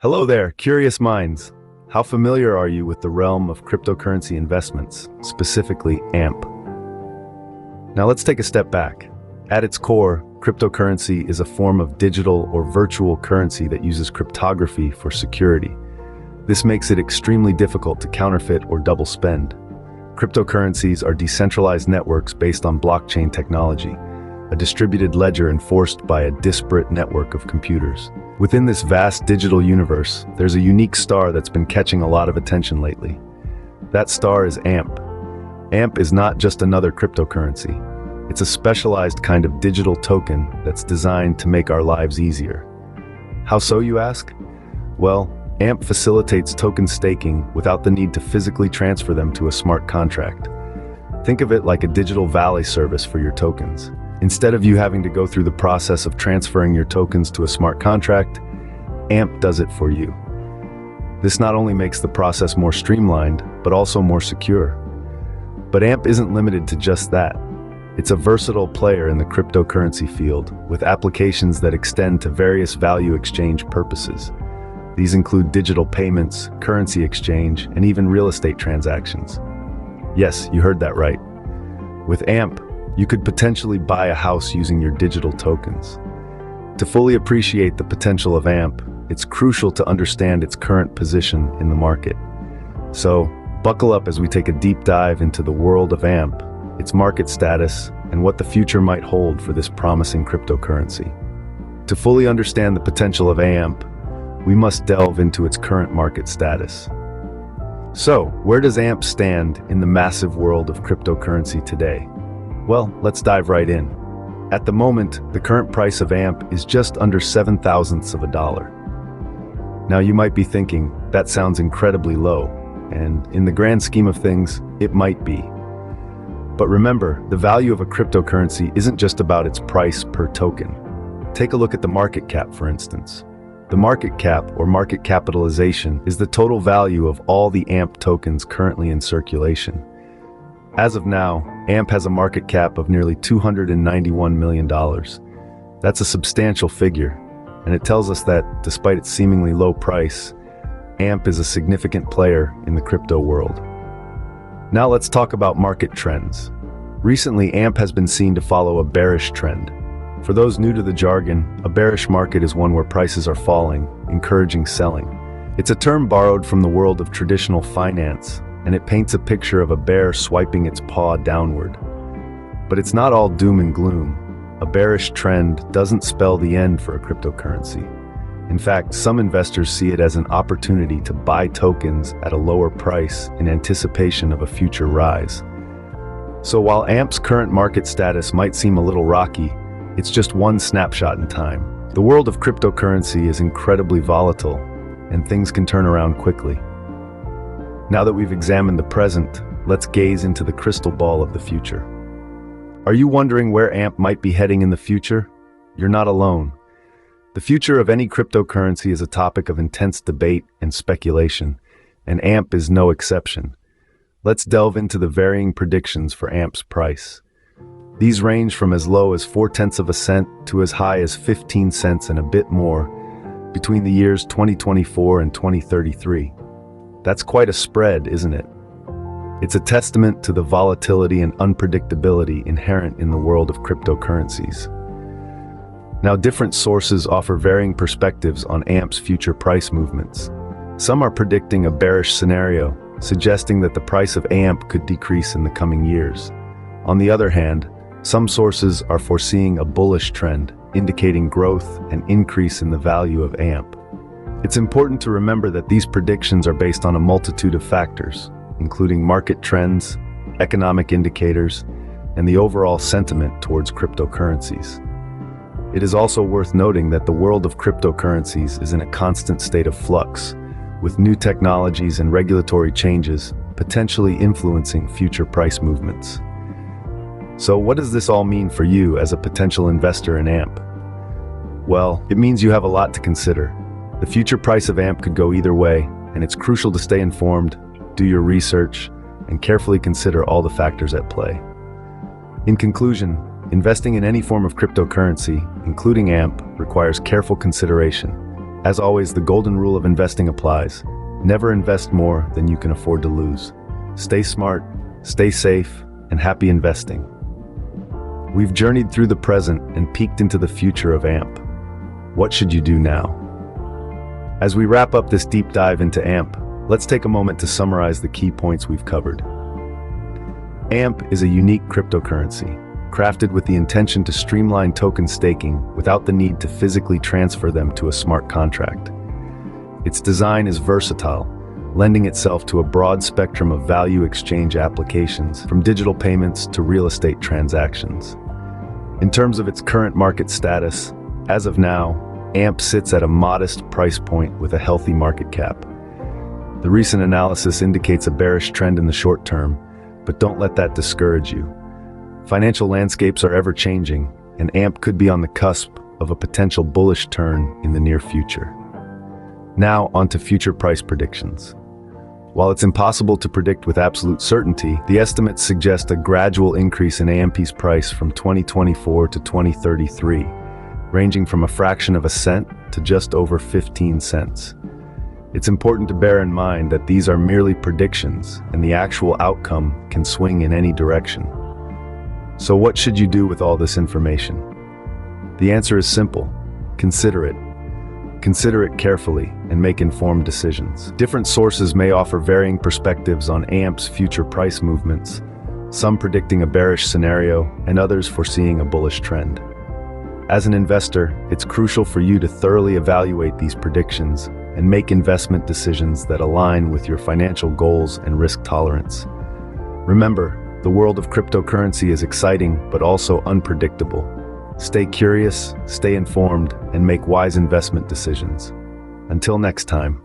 Hello there, curious minds. How familiar are you with the realm of cryptocurrency investments, specifically AMP? Now let's take a step back. At its core, cryptocurrency is a form of digital or virtual currency that uses cryptography for security. This makes it extremely difficult to counterfeit or double spend. Cryptocurrencies are decentralized networks based on blockchain technology, a distributed ledger enforced by a disparate network of computers. Within this vast digital universe, there's a unique star that's been catching a lot of attention lately. That star is AMP. AMP is not just another cryptocurrency. It's a specialized kind of digital token that's designed to make our lives easier. How so, you ask? Well, AMP facilitates token staking without the need to physically transfer them to a smart contract. Think of it like a digital valet service for your tokens. Instead of you having to go through the process of transferring your tokens to a smart contract, AMP does it for you. This not only makes the process more streamlined, but also more secure. But AMP isn't limited to just that. It's a versatile player in the cryptocurrency field, with applications that extend to various value exchange purposes. These include digital payments, currency exchange, and even real estate transactions. Yes, you heard that right. With AMP, you could potentially buy a house using your digital tokens. To fully appreciate the potential of AMP, it's crucial to understand its current position in the market. So, buckle up as we take a deep dive into the world of AMP, its market status, and what the future might hold for this promising cryptocurrency. To fully understand the potential of AMP, we must delve into its current market status. So, where does AMP stand in the massive world of cryptocurrency today? Well, let's dive right in. At the moment, the current price of AMP is just under 0.007 of a dollar. Now you might be thinking, that sounds incredibly low, and in the grand scheme of things, it might be. But remember, the value of a cryptocurrency isn't just about its price per token. Take a look at the market cap, for instance. The market cap, or market capitalization, is the total value of all the AMP tokens currently in circulation. As of now, AMP has a market cap of nearly $291 million. That's a substantial figure, and it tells us that, despite its seemingly low price, AMP is a significant player in the crypto world. Now let's talk about market trends. Recently, AMP has been seen to follow a bearish trend. For those new to the jargon, a bearish market is one where prices are falling, encouraging selling. It's a term borrowed from the world of traditional finance, and it paints a picture of a bear swiping its paw downward. But it's not all doom and gloom. A bearish trend doesn't spell the end for a cryptocurrency. In fact, some investors see it as an opportunity to buy tokens at a lower price in anticipation of a future rise. So while AMP's current market status might seem a little rocky, it's just one snapshot in time. The world of cryptocurrency is incredibly volatile, and things can turn around quickly. Now that we've examined the present, let's gaze into the crystal ball of the future. Are you wondering where AMP might be heading in the future? You're not alone. The future of any cryptocurrency is a topic of intense debate and speculation, and AMP is no exception. Let's delve into the varying predictions for AMP's price. These range from as low as 0.4 cents to as high as 15 cents and a bit more between the years 2024 and 2033. That's quite a spread, isn't it? It's a testament to the volatility and unpredictability inherent in the world of cryptocurrencies. Now, different sources offer varying perspectives on AMP's future price movements. Some are predicting a bearish scenario, suggesting that the price of AMP could decrease in the coming years. On the other hand, some sources are foreseeing a bullish trend, indicating growth and increase in the value of AMP. It's important to remember that these predictions are based on a multitude of factors, including market trends, economic indicators, and the overall sentiment towards cryptocurrencies. It is also worth noting that the world of cryptocurrencies is in a constant state of flux, with new technologies and regulatory changes potentially influencing future price movements. So what does this all mean for you as a potential investor in AMP? Well, it means you have a lot to consider. The future price of AMP could go either way, and it's crucial to stay informed, do your research, and carefully consider all the factors at play. In conclusion, investing in any form of cryptocurrency, including AMP, requires careful consideration. As always, the golden rule of investing applies. Never invest more than you can afford to lose. Stay smart, stay safe, and happy investing. We've journeyed through the present and peeked into the future of AMP. What should you do now? As we wrap up this deep dive into AMP, let's take a moment to summarize the key points we've covered. AMP is a unique cryptocurrency, crafted with the intention to streamline token staking without the need to physically transfer them to a smart contract. Its design is versatile, lending itself to a broad spectrum of value exchange applications, from digital payments to real estate transactions. In terms of its current market status, as of now, AMP sits at a modest price point with a healthy market cap. The recent analysis indicates a bearish trend in the short term, but don't let that discourage you. Financial landscapes are ever changing, and AMP could be on the cusp of a potential bullish turn in the near future. Now, on to future price predictions. While it's impossible to predict with absolute certainty, the estimates suggest a gradual increase in AMP's price from 2024 to 2033, ranging from a fraction of a cent to just over 15 cents. It's important to bear in mind that these are merely predictions, and the actual outcome can swing in any direction. So what should you do with all this information? The answer is simple. Consider it. Consider it carefully and make informed decisions. Different sources may offer varying perspectives on AMP's future price movements, some predicting a bearish scenario and others foreseeing a bullish trend. As an investor, it's crucial for you to thoroughly evaluate these predictions and make investment decisions that align with your financial goals and risk tolerance. Remember, the world of cryptocurrency is exciting but also unpredictable. Stay curious, stay informed, and make wise investment decisions. Until next time.